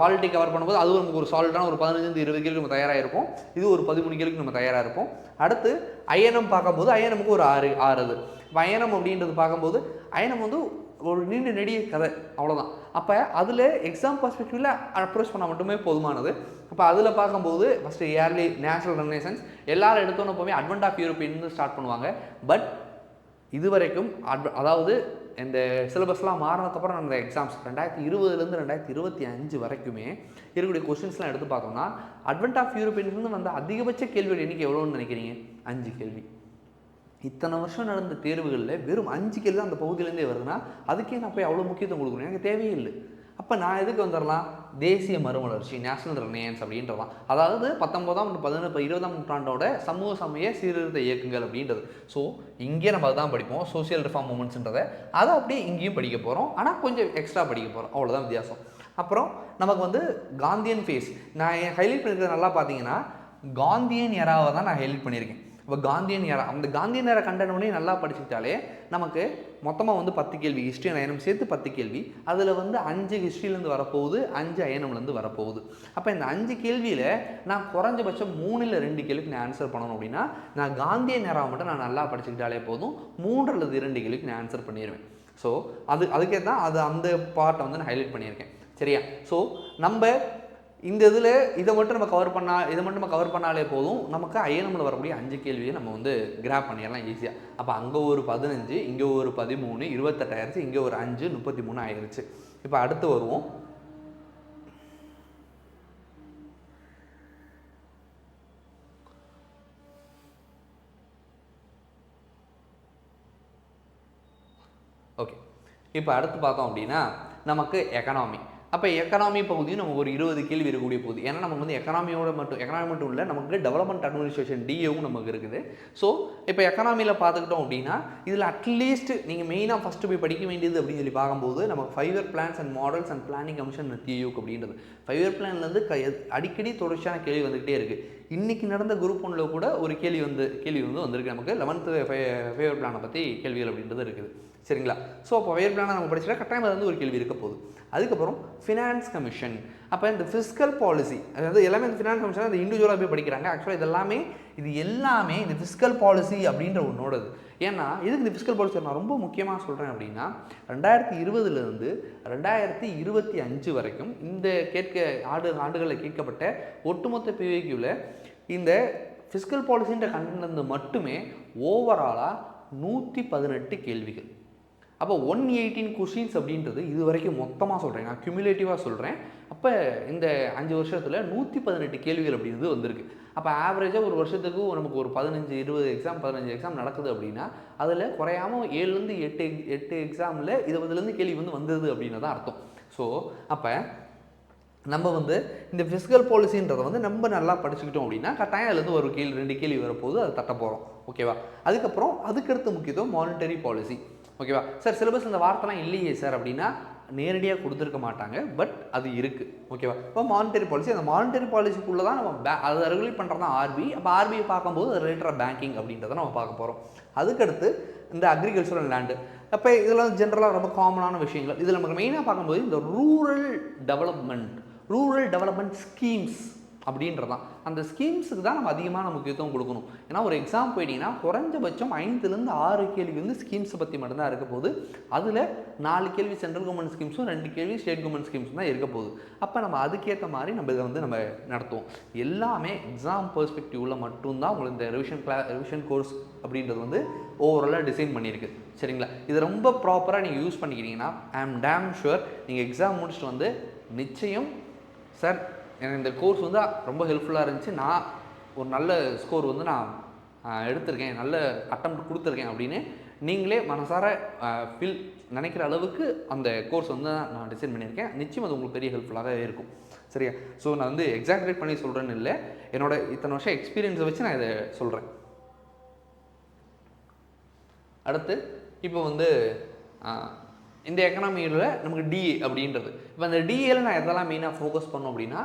பாலிட்டி கவர் பண்ணும்போது அது நமக்கு ஒரு சாலிடான ஒரு 15-20 கேள்வி நம்ம தயாராக இருப்போம். இது ஒரு 13 கேள்விக்கு நம்ம தயாராக இருப்போம். அடுத்து ஐஎன்எம் பார்க்கும்போது ஐஎன்எம்க்கு ஒரு 6 இது. இப்போ ஐஎன்எம் அப்படின்றது பார்க்கும்போது ஐஎன்எம் வந்து ஒரு நீண்ட நெடிய கதை, அவ்வளோதான். அப்போ அதில் எக்ஸாம் பர்ஸ்பெக்டிவில் அப்ரோச் பண்ணால் மட்டுமே போதுமானது. அப்போ அதில் பார்க்கும்போது ஃபஸ்ட்டு இயர்லி நேஷனல் ரெனேசன்ஸ் எல்லாரும் எடுத்தோன்னு போய் அட்வென்ட் ஆஃப் யூரோப்பியன் ஸ்டார்ட் பண்ணுவாங்க. பட் இது வரைக்கும் அதாவது இந்த சிலபஸ்லாம் மாறினதுக்கப்புறம் நம்ம எக்ஸாம்ஸ் 2020 2025 வரைக்குமே இருக்கக்கூடிய கொஸ்டின்ஸ்லாம் எடுத்து பார்த்தோம்னா அட்வென்ட் ஆஃப் யூரோப்பியன்லேருந்து வந்த அதிகபட்ச கேள்வியோட எண்ணிக்கை எவ்வளோன்னு நினைக்கிறீங்க? 5 கேள்வி. இத்தனை வருஷம் நடந்த தேர்வுகளில் வெறும் 5 கேள்வி தான் அந்த பகுதியிலேருந்தே வருதுன்னா அதுக்கே நான் போய் அவ்வளோ முக்கியத்துவம் கொடுக்கணும், எனக்கு தேவையே இல்லை. அப்போ நான் எதுக்கு வந்துடலாம்? தேசிய மறுமலர்ச்சி, நேஷனல் ரெனேசன்ஸ் அப்படின்றதான். அதாவது 19ஆம் மற்றும் 20ஆம் நூற்றாண்டோட சமூக சமய சீர்திருத்த இயக்கங்கள் அப்படின்றது. ஸோ இங்கே நம்ம அதுதான் படிப்போம், சோசியல் ரிஃபார்ம் மூமெண்ட்ஸ்ன்றதை. அதை அப்படியே இங்கேயும் படிக்க போகிறோம், ஆனால் கொஞ்சம் எக்ஸ்ட்ரா படிக்க போகிறோம், அவ்வளோதான் வித்தியாசம். அப்புறம் நமக்கு வந்து காந்தியன் ஃபேஸ் நான் ஹைலைட் பண்ணியிருக்கிறது நல்லா பார்த்தீங்கன்னா காந்தியன் எராவை தான் நான் ஹைலைட் பண்ணியிருக்கேன். இப்போ காந்தியன் ஏரா, அந்த காந்தியன் ஏரா கண்டனோடனே நல்லா படிச்சுக்கிட்டாலே நமக்கு மொத்தமாக வந்து 10 கேள்வி ஹிஸ்ட்ரி அயனம் சேர்த்து 10 கேள்வி. அதில் வந்து 5 ஹிஸ்ட்ரியிலேருந்து வரப்போகுது, 5 அயனம்லேருந்து வரப்போகுது. அப்போ இந்த 5 கேள்வியில் நான் குறைஞ்சபட்சம் 3 இல்லை 2 கேள்விக்கு நான் ஆன்சர் பண்ணணும் அப்படின்னா நான் காந்தியன் ஏராவை மட்டும் நான் நல்லா படிச்சுக்கிட்டாலே போதும், 3 அல்லது 2 கேள்விக்கு நான் ஆன்சர் பண்ணிடுவேன். ஸோ அதுக்கே தான் அந்த பார்ட்டை வந்து நான் ஹைலைட் பண்ணியிருக்கேன். சரியா? ஸோ நம்ம இந்த இதில் இதை மட்டும் நம்ம கவர் பண்ணாலே போதும், நமக்கு ஐஎன்எம்மில் வரக்கூடிய 5 கேள்வியை நம்ம வந்து கிராப் பண்ணிடலாம் ஈஸியாக. அப்போ அங்கே ஒரு 15, இங்கே ஒரு 13, 28 ஆயிடுச்சு, இங்கே ஒரு 5, 33 ஆயிடுச்சு. இப்போ அடுத்து வருவோம். ஓகே, இப்போ அடுத்து பார்த்தோம் அப்படின்னா நமக்கு எக்கனாமி. அப்போ எக்கனாமி பகுதியும் நம்ம ஒரு 20 கேள்வி இருக்கக்கூடிய போகுது. ஏன்னா நமக்கு வந்து எக்கனாமி மட்டும் இல்லை, நமக்கு டெவலப்மெண்ட் அட்மினிஸ்ட்ரேஷன் டிஏவும் நமக்கு இருக்குது. ஸோ இப்போ எக்கனாமியில் பார்த்துக்கிட்டோம் அப்படின்னா இதில் அட்லீஸ்ட் நீங்கள் மெயினாக ஃபஸ்ட்டு போய் படிக்க வேண்டியது அப்படின்னு சொல்லி பார்க்கும்போது நமக்கு 5 year plans and models and planning commission டிஏயூக் அப்படின்றது 5 இயர் பிளான்லேருந்து அடிக்கடி தொடர்ச்சியான கேள்வி வந்துகிட்டே இருக்குது. இன்றைக்கி நடந்த குரூப் 1ல் கூட ஒரு கேள்வி வந்து வந்திருக்கு. நமக்கு 11th 5 இயர் பிளானை பற்றி கேள்விகள் அப்படின்றது இருக்குது. சரிங்களா. ஸோ அப்போ வயர் பிளானாக நம்ம படிச்சுட்டா கட்டாயம் அது வந்து ஒரு கேள்வி இருக்க போகுது. அதுக்கப்புறம் ஃபினான்ஸ் கமிஷன். அப்போ இந்த ஃபிஸ்கல் பாலிசி, அதாவது எல்லாமே இந்த ஃபினான்ஸ் கமிஷன் அது இண்டிவிஜுவலாக போய் படிக்கிறாங்க. ஆக்சுவலாக இது எல்லாமே இந்த ஃபிஸ்கல் பாலிசி அப்படின்ற ஒன்றோடது. ஏன்னா எதுக்கு இந்த ஃபிஸ்கல் பாலிசி நான் ரொம்ப முக்கியமாக சொல்கிறேன் அப்படின்னா 2020 2025 வரைக்கும் இந்த ஆண்டுகளில் கேட்கப்பட்ட ஒட்டுமொத்த பிவிக்யூவில் இந்த ஃபிஸ்கல் பாலிசின்ற கண்டென்ட் மட்டுமே ஓவராலாக 118 கேள்விகள். அப்போ 118 கொஷின்ஸ் அப்படின்றது இது வரைக்கும் மொத்தமாக சொல்கிறேன், நான் கியூமுலேட்டிவாக சொல்கிறேன். அப்போ இந்த 5 வருஷத்தில் 118 கேள்விகள் அப்படின்றது வந்திருக்கு. அப்போ ஆவரேஜாக ஒரு வருஷத்துக்கு நமக்கு ஒரு 15 எக்ஸாம் நடக்குது அப்படின்னா அதில் குறையாமல் 7லேருந்து 8 எக்ஸாமில் 20லேருந்து கேள்வி வந்தது அப்படின்னு தான் அர்த்தம். ஸோ அப்போ நம்ம இந்த ஃபிஸ்கல் பாலிசின்றதை நம்ம நல்லா படிச்சுக்கிட்டோம் அப்படின்னா கட்டாயம் அதுலேருந்து ஒரு கேள்வி 2 கேள்வி வரப்போகுது, அது தட்ட போகிறோம். ஓகேவா. அதுக்கப்புறம் அதுக்கடுத்த முக்கியத்துவம் மானிட்டரி பாலிசி. ஓகேவா. சார் சிலபஸ் இந்த வார்த்தைலாம் இல்லையே சார் அப்படின்னா நேரடியாக கொடுத்துருக்க மாட்டாங்க, பட் அது இருக்குது. ஓகேவா. இப்போ மானிட்டரி பாலிசி, அந்த மானிட்டரி பாலிசிக்குள்ளே தான் நம்ம அதை ரெகுலேட் பண்ணுறது தான் ஆர்பிஐ. அப்போ ஆர்பிஐ பார்க்கும்போது அது ரிலேட்டடாக பேங்கிங் அப்படின்றத நம்ம பார்க்க போகிறோம். அதுக்கடுத்து இந்த அக்ரிகல்ச்சர் அண்ட் லேண்டு. அப்போ இதெல்லாம் ஜென்ரலாக ரொம்ப காமனான விஷயங்கள். இதில் நமக்கு மெயினாக பார்க்கும்போது இந்த ரூரல் டெவலப்மெண்ட் ஸ்கீம்ஸ் அப்படின்றதான். அந்த ஸ்கீம்ஸுக்கு தான் நம்ம அதிகமான முக்கியத்துவம் கொடுக்கணும். ஏன்னா ஒரு எக்ஸாம் போயிட்டீங்கன்னா குறைஞ்சபட்சம் 5லேருந்து 6 கேள்வி ஸ்கீம்ஸை பற்றி மட்டும்தான் இருக்க போகுது. அதில் 4 கேள்வி சென்ட்ரல் கவர்மெண்ட் ஸ்கீம்ஸும் 2 கேள்வி ஸ்டேட் கவர்மெண்ட் ஸ்கீம்ஸும் தான் இருக்க போகுது. அப்போ நம்ம அதுக்கேற்ற மாதிரி நம்ம இதை நம்ம நடத்துவோம். எல்லாமே எக்ஸாம் பெர்ஸ்பெக்டிவில் மட்டும்தான் உங்களுக்கு இந்த ரிவிஷன் கோர்ஸ் அப்படின்றது ஓவராலாக டிசைன் பண்ணியிருக்கு. சரிங்களா. இது ரொம்ப ப்ராப்பராக நீங்கள் யூஸ் பண்ணிக்கிறீங்கன்னா ஐ ஆம் டேம் ஷுர் நீங்கள் எக்ஸாம் முடிச்சுட்டு நிச்சயம் சார் எனக்கு இந்த கோர்ஸ் ரொம்ப ஹெல்ப்ஃபுல்லாக இருந்துச்சு, நான் ஒரு நல்ல ஸ்கோர் நான் எடுத்திருக்கேன், நல்ல அட்டெம்ப்ட் கொடுத்துருக்கேன் அப்படின்னு நீங்களே மனசார நினைக்கிற அளவுக்கு அந்த கோர்ஸ் நான் டிசைன் பண்ணியிருக்கேன். நிச்சயம் அது உங்களுக்கு பெரிய ஹெல்ப்ஃபுல்லாக இருக்கும். சரியா. ஸோ நான் எக்ஸாக்ரேட் பண்ணி சொல்கிறேன்னு இல்லை, என்னோட இத்தனை வருஷம் எக்ஸ்பீரியன்ஸை வச்சு நான் இதை சொல்கிறேன். அடுத்து இப்போ இந்த எக்கனாமியில் நமக்கு டிஏ அப்படின்றது. இப்போ அந்த டிஏல நான் எதெல்லாம் மெயினாக ஃபோக்கஸ் பண்ணோம் அப்படின்னா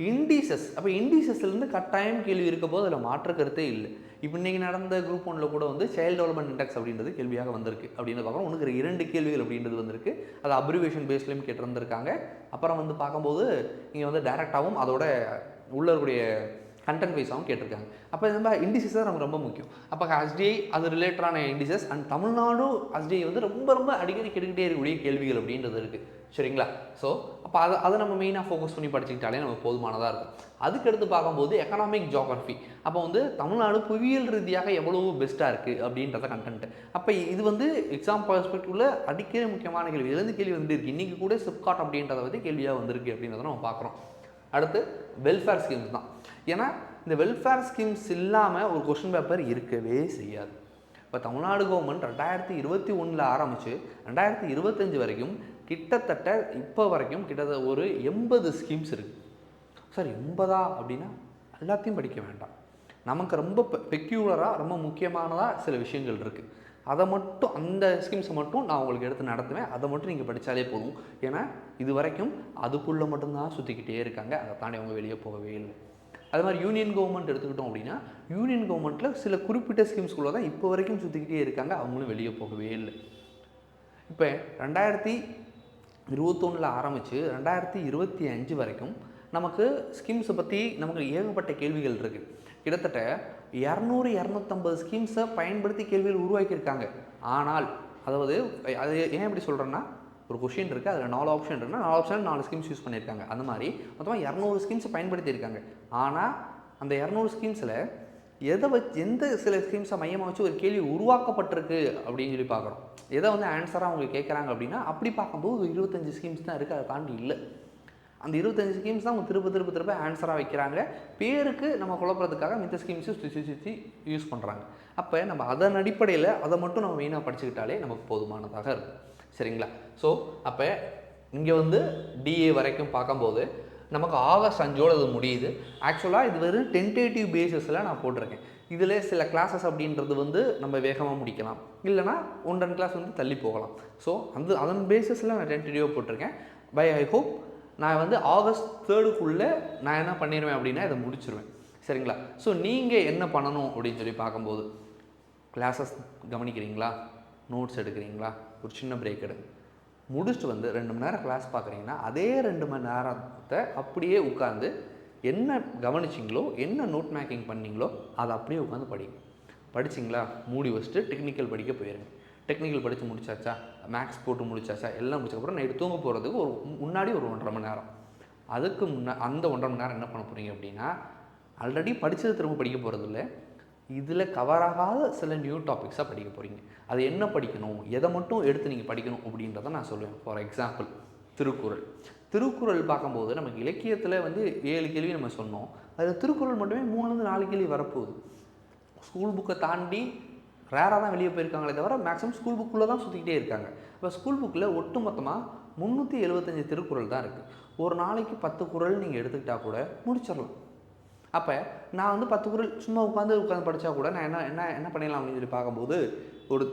இண்டீசஸ். அப்போ இண்டீசஸ்லேருந்து கட்டாயம் கேள்வி இருக்க போது அதில் மாற்ற கருத்தே இல்லை. இப்போ இன்றைக்கி நடந்த குரூப் 1ல் கூட சைல்டு டெவலப்மெண்ட் இண்டெக்ஸ் அப்படின்றது கேள்வியாக வந்திருக்கு அப்படின்னு பார்க்குறோம். ஒன்றுக்கு 2 கேள்விகள் அப்படின்றது வந்திருக்கு. அது அப்ரிவேஷன் பேஸ்லேயும் கேட்டிருந்திருக்காங்க. அப்புறம் பார்க்கும்போது இங்கே டேரெக்டாகவும் அதோட உள்ள இருக்கக்கூடிய கண்டென்ட் வைஸாகவும் கேட்டிருக்காங்க. அப்போ இந்த மாதிரி இண்டிசஸ் தான் நமக்கு ரொம்ப முக்கியம். அப்போ எஸ்டிஐ அது ரிலேட்டடான இண்டிசஸ் அண்ட் தமிழ்நாடு எஸ்டிஐ ரொம்ப அடிக்கடி கேட்டுக்கிட்டே இருக்கக்கூடிய கேள்விகள் அப்படின்றது இருக்குது. சரிங்களா. ஸோ அப்போ அதை நம்ம மெயினாக ஃபோக்கஸ் பண்ணி படிச்சுக்கிட்டாலே நமக்கு போதுமானதாக இருக்கும். அதுக்கடுத்து பார்க்கும்போது எக்கனாமிக் ஜியோகிராஃபி. அப்போ தமிழ்நாடு புவியியல் ரீதியாக எவ்வளோ பெஸ்ட்டாக இருக்குது அப்படின்றத கண்டென்ட். அப்போ இது எக்ஸாம் பெர்ஸ்பெக்டிவில் அடிக்கடி முக்கியமான கேள்வி. இதுலேருந்து கேள்வி இருக்குது. இன்றைக்கி கூட சிப்காட் அப்படின்றத கேள்வியாக வந்திருக்கு அப்படின்றத நம்ம பார்க்குறோம். அடுத்து வெல்ஃபேர் ஸ்கீம்ஸ் தான். ஏன்னா இந்த வெல்ஃபேர் ஸ்கீம்ஸ் இல்லாமல் ஒரு கொஸ்டின் பேப்பர் இருக்கவே செய்யாது. இப்போ தமிழ்நாடு கவர்மெண்ட் 2021 ஆரம்பித்து 2025 வரைக்கும் கிட்டத்தட்ட இப்போ வரைக்கும் கிட்டத்தட்ட ஒரு 80 ஸ்கீம்ஸ் இருக்குது. சார் 80 அப்படின்னா எல்லாத்தையும் படிக்க வேண்டாம். நமக்கு ரொம்ப பெக்யூலராக ரொம்ப முக்கியமானதாக சில விஷயங்கள் இருக்குது. அதை மட்டும் அந்த ஸ்கீம்ஸை மட்டும் நான் உங்களுக்கு எடுத்து நடத்துவேன். அதை மட்டும் நீங்கள் படித்தாலே போதும். ஏன்னா இது வரைக்கும் அதுக்குள்ளே மட்டும்தான் சுற்றிக்கிட்டே இருக்காங்க. அதை தாண்டி அவங்க வெளியே போகவே இல்லை. அது மாதிரி யூனியன் கவர்மெண்ட் எடுத்துக்கிட்டோம் அப்படின்னா யூனியன் கவர்மெண்ட்டில் சில குறிப்பிட்ட ஸ்கீம்ஸ்குள்ளே தான் இப்போ வரைக்கும் சுற்றிக்கிட்டே இருக்காங்க. அவங்களும் வெளியே போகவே இல்லை. இப்போ 2021 ஆரம்பித்து 2025 வரைக்கும் நமக்கு ஸ்கீம்ஸை பற்றி நமக்கு ஏகப்பட்ட கேள்விகள் இருக்குது. கிட்டத்தட்ட 200-250 ஸ்கீம்ஸை பயன்படுத்தி கேள்விகள் உருவாக்கியிருக்காங்க. ஆனால் அது ஏன் இப்படி சொல்கிறேன்னா ஒரு கொஷின் இருக்குது, அதில் 4 ஆப்ஷன் இருக்குன்னா 4 ஆப்ஷன் 4 ஸ்கீம்ஸ் யூஸ் பண்ணியிருக்காங்க. அந்த மாதிரி மொத்தமாக 200 ஸ்கீம்ஸை பயன்படுத்தியிருக்காங்க. ஆனால் அந்த 200 ஸ்கீம்ஸில் எந்த சில ஸ்கீம்ஸை மையமாக வச்சு ஒரு கேள்வி உருவாக்கப்பட்டிருக்கு அப்படின்னு சொல்லி பார்க்குறோம். எதை ஆன்சராக அவங்க கேட்குறாங்க அப்படின்னா அப்படி பார்க்கும்போது 25 ஸ்கீம்ஸ் தான் இருக்குது. அதை தாண்டி இல்லை. அந்த 25 ஸ்கீம்ஸ் தான் அவங்க திரும்ப ஆன்சராக வைக்கிறாங்க. பேருக்கு நம்ம குழப்பறதுக்காக மித்த ஸ்கீம்ஸை சுற்றி யூஸ் பண்ணுறாங்க. அப்போ நம்ம அதன் அடிப்படையில் அதை மட்டும் நம்ம மெயினாக படிச்சுக்கிட்டாலே நமக்கு போதுமானதாக இருக்கும். சரிங்களா. ஸோ அப்போ இங்கே டிஏ வரைக்கும் பார்க்கும்போது நமக்கு ஆகஸ்ட் 5 அது முடியுது. ஆக்சுவலாக இது வெறும் டென்டேட்டிவ் பேசிஸில் நான் போட்டிருக்கேன். இதில் சில கிளாஸஸ் அப்படின்றது நம்ம வேகமாக முடிக்கலாம், இல்லைனா 1-2 கிளாஸ் தள்ளி போகலாம். ஸோ அதன் பேசிஸில் நான் டென்டேட்டிவாக போட்டிருக்கேன். ஐ ஹோப் நான் ஆகஸ்ட் 3 நான் என்ன பண்ணிடுவேன் அப்படின்னா இதை முடிச்சிருவேன். சரிங்களா. ஸோ நீங்கள் என்ன பண்ணணும் அப்படின்னு சொல்லி பார்க்கும்போது கிளாஸஸ் கவனிக்கிறீங்களா, நோட்ஸ் எடுக்கிறீங்களா, ஒரு சின்ன பிரேக் எடுங்க. முடிச்சுட்டு வந்து 2 மணி நேரம் கிளாஸ் பார்க்குறீங்கன்னா அதே 2 மணி நேரத்தை அப்படியே உட்காந்து என்ன கவனிச்சிங்களோ என்ன நோட் மேக்கிங் பண்ணீங்களோ அதை அப்படியே உட்காந்து படிங்க. படிச்சிங்களா, மூடி வச்சுட்டு டெக்னிக்கல் படிக்க போயிருங்க. டெக்னிக்கல் படித்து முடிச்சாச்சா, மேக்ஸ் போட்டு முடிச்சாச்சா, எல்லாம் முடிச்சக்கப்புறம் நைட்டு தூங்க போகிறதுக்கு முன்னாடி ஒரு 1.5 மணி நேரம், அதுக்கு அந்த 1.5 மணி நேரம் என்ன பண்ண போகிறீங்க அப்படின்னா, ஆல்ரெடி படித்தது திரும்ப படிக்க போகிறது இல்லை, இதில் கவர் ஆகாத சில நியூ டாபிக்ஸாக படிக்க போகிறீங்க. அது என்ன படிக்கணும், எதை மட்டும் எடுத்து நீங்கள் படிக்கணும் அப்படின்றத நான் சொல்லுவேன். For example Thirukkural. திருக்குறள் பார்க்கும்போது நமக்கு இலக்கியத்தில் 7 கேள்வி நம்ம சொன்னோம். அதில் திருக்குறள் மட்டுமே 3-4 கேள்வி வரப்போகுது. ஸ்கூல் புக்கை தாண்டி ரேராக தான் வெளியே போயிருக்காங்களே தவிர மேக்ஸிமம் ஸ்கூல் புக்குள்ளே தான் சுற்றிக்கிட்டே இருக்காங்க. இப்போ ஸ்கூல் புக்கில் ஒட்டுமொத்தமாக 375 திருக்குறள் தான் இருக்குது. ஒரு நாளைக்கு 10 குறள் நீங்கள் எடுத்துக்கிட்டால் கூட முடிச்சிடலாம். அப்போ நான் 10 குறள் சும்மா உட்காந்து படித்தா கூட நான் என்ன பண்ணிடலாம் அப்படின்னு சொல்லி பார்க்கும்போது ஒரு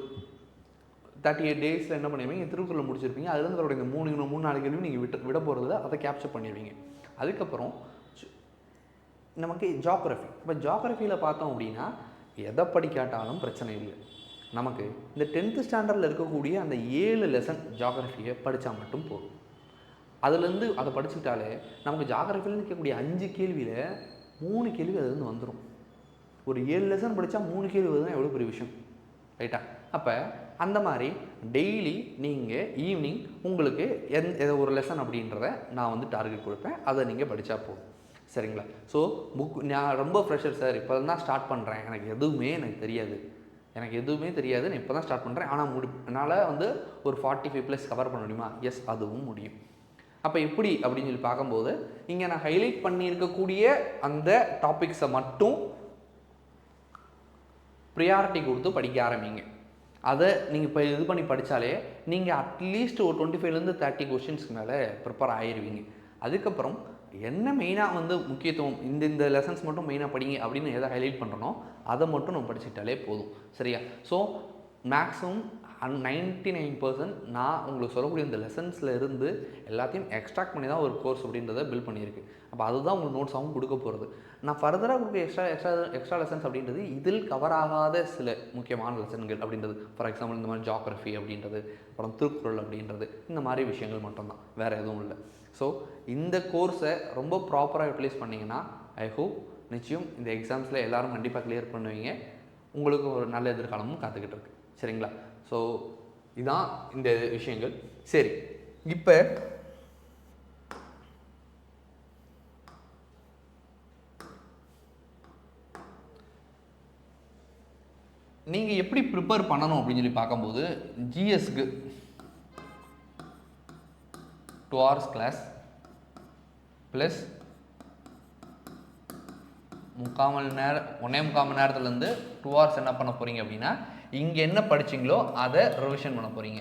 38 டேஸில் என்ன பண்ணிடுவீங்க, திருக்குறள் முடிச்சிருப்பீங்க. அதுலேருந்து அவருடைய இந்த 3-4 கேள்வி நீங்கள் விட போகிறதுல அதை கேப்சர் பண்ணிடுவீங்க. அதுக்கப்புறம் நமக்கு ஜாகிரஃபி. இப்போ ஜாகிரஃபியில் பார்த்தோம் அப்படின்னா எதை படிக்காட்டாலும் பிரச்சனை இல்லை. நமக்கு இந்த 10th ஸ்டாண்டர்டில் இருக்கக்கூடிய அந்த 7 லெசன் ஜாகிரஃபியை படித்தா மட்டும் போதும். அதுலேருந்து அதை படிச்சுட்டாலே நமக்கு ஜாகிரஃபியில் இருக்கக்கூடிய 5 கேள்வியில் 3 கேள்வி அதுலேருந்து வந்துடும். ஒரு 7 லெசன் படித்தா 3 கேள்வி வருதுன்னா எவ்வளோ பெரிய விஷயம், ரைட்டா? அப்போ அந்த மாதிரி டெய்லி நீங்கள் ஈவினிங் உங்களுக்கு ஒரு லெசன் அப்படின்றத நான் டார்கெட் கொடுப்பேன். அதை நீங்கள் படித்தா போதும், சரிங்களா? ஸோ நான் ரொம்ப ஃப்ரெஷர் சார், இப்போ தான் ஸ்டார்ட் பண்ணுறேன், எனக்கு எதுவுமே தெரியாது, நான் இப்போ தான் ஸ்டார்ட் பண்ணுறேன், ஆனால் என்னால் ஒரு 45+ கவர் பண்ண முடியுமா? எஸ், அதுவும் முடியும். அப்போ எப்படி அப்படின்னு சொல்லி பார்க்கும்போது இங்கே நான் ஹைலைட் பண்ணியிருக்கக்கூடிய அந்த டாபிக்ஸை மட்டும் ப்ரியாரிட்டி கொடுத்து படிக்க ஆரம்பிங்க. அதை நீங்கள் இப்போ இது பண்ணி படித்தாலே நீங்கள் அட்லீஸ்ட் ஒரு 25-30 கொஷின்ஸ்க்கு மேலே ப்ரிப்பேர் ஆகிடுவீங்க. அதுக்கப்புறம் என்ன மெயினாக முக்கியத்துவம் இந்த லெசன்ஸ் மட்டும் மெயினாக படிங்க அப்படின்னு எதை ஹைலைட் பண்ணுறனோ அதை மட்டும் நம்ம படிச்சுக்கிட்டாலே போதும், சரியா? ஸோ மேக்ஸிமம் 99% நான் உங்களுக்கு சொல்லக்கூடிய இந்த லெசன்ஸில் இருந்து எல்லாத்தையும் எக்ஸ்ட்ராக்ட் பண்ணி தான் ஒரு கோர்ஸ் அப்படின்றத பில்ட் பண்ணியிருக்கு. அப்போ அதுதான் உங்களுக்கு நோட்ஸாகவும் கொடுக்க போகிறது. நான் ஃபர்தராக கொடுக்க எக்ஸ்ட்ரா லெசன்ஸ் அப்படின்றது இதில் கவர் ஆகாத சில முக்கியமான லெசன்கள் அப்படின்றது. ஃபார் எக்ஸாம்பிள் இந்த மாதிரி ஜாகிரஃபி அப்படின்றது, அப்புறம் திருக்குறள் அப்படின்றது, இந்த மாதிரி விஷயங்கள் மட்டும்தான், வேறு எதுவும் இல்லை. ஸோ இந்த கோர்ஸை ரொம்ப ப்ராப்பராக யூட்டிலைஸ் பண்ணிங்கன்னா ஐ ஹோப் நிச்சயம் இந்த எக்ஸாம்ஸில் எல்லோரும் கண்டிப்பாக கிளியர் பண்ணுவீங்க. உங்களுக்கு ஒரு நல்ல எதிர்காலமும் காத்துக்கிட்டு இருக்கு, சரிங்களா? ஸோ இதுதான் இந்த விஷயங்கள். சரி, இப்போ நீங்கள் எப்படி ப்ரிப்பேர் பண்ணணும் அப்படின்னு சொல்லி பார்க்கும்போது ஜிஎஸ்க்கு 2 hours கிளாஸ் ப்ளஸ் 3/4 மணி நேரம் 1.25 மணி நேரத்துலேருந்து 2 hours என்ன பண்ண போகிறீங்க அப்படின்னா இங்கே என்ன படிச்சிங்களோ அதை ரிவிஷன் பண்ண போகிறீங்க.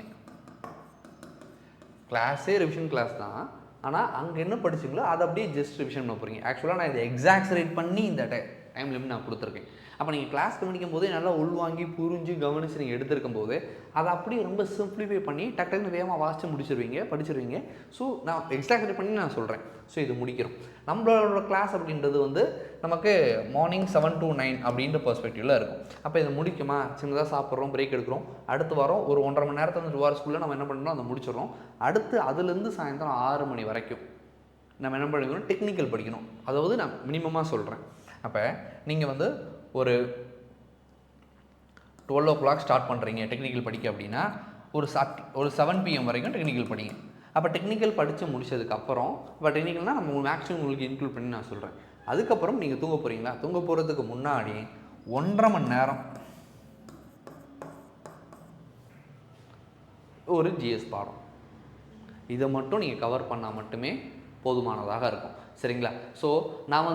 கிளாஸே ரிவிஷன் கிளாஸ் தான், ஆனால் அங்கே என்ன படிச்சிங்களோ அதை அப்படியே ஜஸ்ட் ரிவிஷன் பண்ண போகிறீங்க. ஆக்சுவலாக நான் இதை எக்ஸாக்ஸரேட் பண்ணி இந்த டைம் லிமிட் நான் கொடுத்துருக்கேன். அப்போ நீங்கள் கிளாஸ் கவனிக்கும் போதே நல்லா உள்வாங்கி புரிஞ்சு கவனித்து நீங்கள் எடுத்திருக்கும் போது அதை அப்படியே ரொம்ப சிம்பிளிஃபை பண்ணி டக்குன்னு வேகமாக வாசித்து படிச்சிருவீங்க. ஸோ நான் எக்ஸாக்ஸரேட் பண்ணி நான் சொல்கிறேன். ஸோ இது முடிக்கிறோம். நம்மளோட கிளாஸ் அப்படின்றது நமக்கு மார்னிங் 7 to 9 அப்படின்ற பெர்ஸ்பெக்டிவில் இருக்கும். அப்போ இதை முடிக்குமா, சின்னதாக சாப்பிட்றோம், பிரேக் எடுக்கிறோம், அடுத்து வரோம், ஒரு 1.5 மணி நேரத்தில் 2 hours நம்ம என்ன பண்ணுறோம், அதை முடிச்சிடறோம். அடுத்து அதுலேருந்து சாயந்தரம் 6 மணி வரைக்கும் நம்ம என்ன படிக்கணும், டெக்னிக்கல் படிக்கணும். அதாவது நான் மினிமமாக சொல்கிறேன். அப்போ நீங்கள் ஒரு 12 o'clock ஸ்டார்ட் பண்ணுறீங்க டெக்னிக்கல் படிக்க அப்படின்னா ஒரு 7 PM வரைக்கும் டெக்னிக்கல் படிங்க. அப்போ டெக்னிக்கல் படித்து முடிச்சதுக்கப்புறம் இப்போ டெக்னிக்கல்னால் நம்ம மேக்ஸிமம் உங்களுக்கு இன்க்ளூட் பண்ணி நான் சொல்கிறேன். அதுக்கப்புறம் நீங்கள் தூங்க போகிறீங்களா, தூங்க போகிறதுக்கு முன்னாடி 1.5 மணி நேரம் ஒரு ஜிஎஸ் பாடம், இதை மட்டும் நீங்கள் கவர் பண்ணால் மட்டுமே போதுமானதாக இருக்கும், சரிங்களா? ஸோ நான்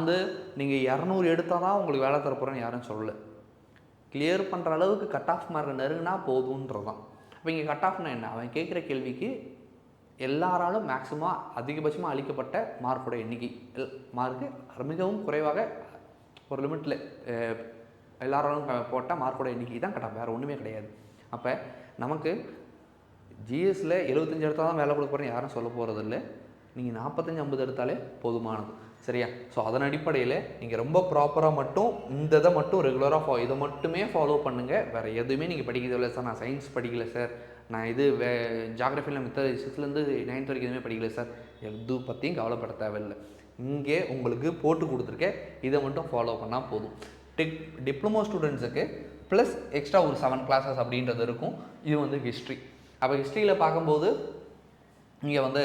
நீங்கள் 200 எடுத்தால் தான் உங்களுக்கு வேலை தரப்போகிறேன்னு யாரும் சொல்லலை. கிளியர் பண்ணுற அளவுக்கு கட் ஆஃப் மார்க் நெருங்கினா போதுன்றது தான். இப்போ இங்கே கட் ஆஃப்னா என்ன, அவன் கேட்குற கேள்விக்கு எல்லாராலும் மேக்ஸிமம் அதிகபட்சமாக அளிக்கப்பட்ட மார்க்கோட எண்ணிக்கை மார்க்கு மிகவும் குறைவாக ஒரு லிமிட்டில் எல்லாராலும் போட்ட மார்க்கோட எண்ணிக்கை தான் கட் ஆஃப், வேறு ஒன்றுமே கிடையாது. அப்போ நமக்கு ஜிஎஸ்சில் 75 எடுத்தால் தான் வேலை கொடுக்க போகிறேன் யாரும் சொல்ல போகிறதில்ல. நீங்கள் 45-50 எடுத்தாலே போதுமானது, சரியா? ஸோ அதன் அடிப்படையில் நீங்கள் ரொம்ப ப்ராப்பராக மட்டும் இந்த இதை மட்டும் ரெகுலராக இதை மட்டுமே ஃபாலோ பண்ணுங்கள். வேறு எதுவுமே நீங்கள் படிக்கிறது இல்லை சார், நான் சயின்ஸ் படிக்கல சார், நான் இது ஜாகிரஃபியில் மித்த 6லேருந்து 9th வரைக்கும் எதுவுமே படிக்கல சார், எது பற்றியும் கவலைப்பட தேவையில்லை. இங்கே உங்களுக்கு போட்டு கொடுத்துருக்கேன், இதை மட்டும் ஃபாலோ பண்ணால் போதும். டிப்ளமோ ஸ்டூடெண்ட்ஸுக்கு ப்ளஸ் எக்ஸ்ட்ரா ஒரு 7 classes அப்படின்றது இருக்கும். இது வந்து ஹிஸ்ட்ரி. அப்போ ஹிஸ்ட்ரியில் பார்க்கும்போது இங்கே வந்து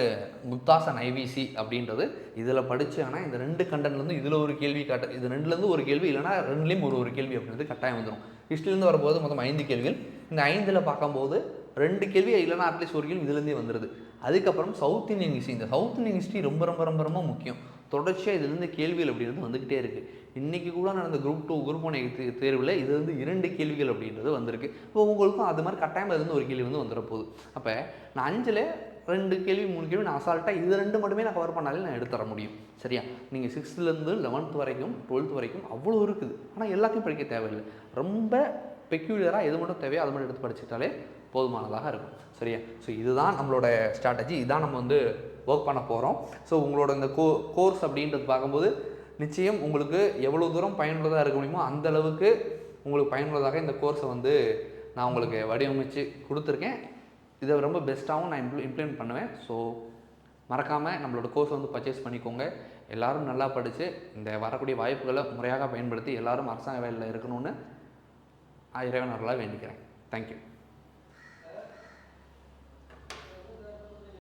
குப்தாஸ் அண்ட் ஐவிசி அப்படின்றது இதில் படித்தாங்கன்னா இந்த 2 கண்டென்ட்லேருந்து இதில் ஒரு கேள்வி இது 2லேருந்து ஒரு கேள்வி, இல்லைனா 2லேயும் ஒரு கேள்வி அப்படின்றது கட்டாயம் வந்துடும். ஹிஸ்ட்ரிலேருந்து வரும்போது மொத்தம் 5 கேள்விகள். இந்த 5ல் பார்க்கும்போது 2 கேள்வி இல்லைனா அட்லீஸ்ட் ஒரு கேள்வி இதுலேருந்தே வந்துடுது. அதுக்கப்புறம் சவுத் இந்தியன் ஹிஸ்ட்ரி. இந்த சவுத் இந்தியன் ஹிஸ்ட்ரி ரொம்ப ரொம்ப ரொம்ப ரொம்ப முக்கியம். தொடர்ச்சியாக இதுலேருந்து கேள்விகள் அப்படின்றது வந்துக்கிட்டே இருக்குது. இன்றைக்கி கூட நடந்த குரூப் 2 குரூப் 1 தேர்வில் இதுலேருந்து 2 கேள்விகள் அப்படின்றது வந்திருக்கு. இப்போ உங்களுக்கும் அது மாதிரி கட்டாயம் அதுலேருந்து ஒரு கேள்வி வந்து வந்துட போகுது. அப்போ நான் 5ல் 2 கேள்வி 3 கேள்வி நான் அசால்ட்டாக இது 2 மட்டுமே நான் கவர் பண்ணாலே நான் எடுத்துற முடியும். சரியா? நீங்கள் 6லேருந்து 11th வரைக்கும் 12th வரைக்கும் அவ்வளோ இருக்குது. ஆனால் எல்லாத்தையும் படிக்க தேவையில்லை. ரொம்ப பெக்யூலியராக எது மட்டும் தேவையோ அதை மட்டும் எடுத்து படிச்சுட்டாலே போதுமானதாக இருக்கும். சரியா? ஸோ இதுதான் நம்மளோட ஸ்ட்ராட்டஜி. இதான் நம்ம வந்து ஒர்க் பண்ண போகிறோம். ஸோ உங்களோட இந்த கோர்ஸ் அப்படின்றது பார்க்கும்போது நிச்சயம் உங்களுக்கு எவ்வளோ தூரம் பயனுள்ளதாக இருக்க முடியுமோ அந்த அளவுக்கு உங்களுக்கு பயனுள்ளதாக இந்த கோர்ஸை வந்து நான் உங்களுக்கு வடிவமைச்சு கொடுத்துருக்கேன். இதை ரொம்ப பெஸ்ட்டாகவும் நான் இம்ப்ளிமெண்ட் பண்ணுவேன். ஸோ மறக்காமல் நம்மளோட கோர்ஸ் வந்து பர்ச்சேஸ் பண்ணிக்கோங்க. எல்லோரும் நல்லா படித்து இந்த வரக்கூடிய வாய்ப்புகளை முறையாக பயன்படுத்தி எல்லோரும் அரசாங்க வேலையில் இருக்கணும்னு இறைவனர்களாக வேண்டிக்கிறேன். தேங்க்யூ.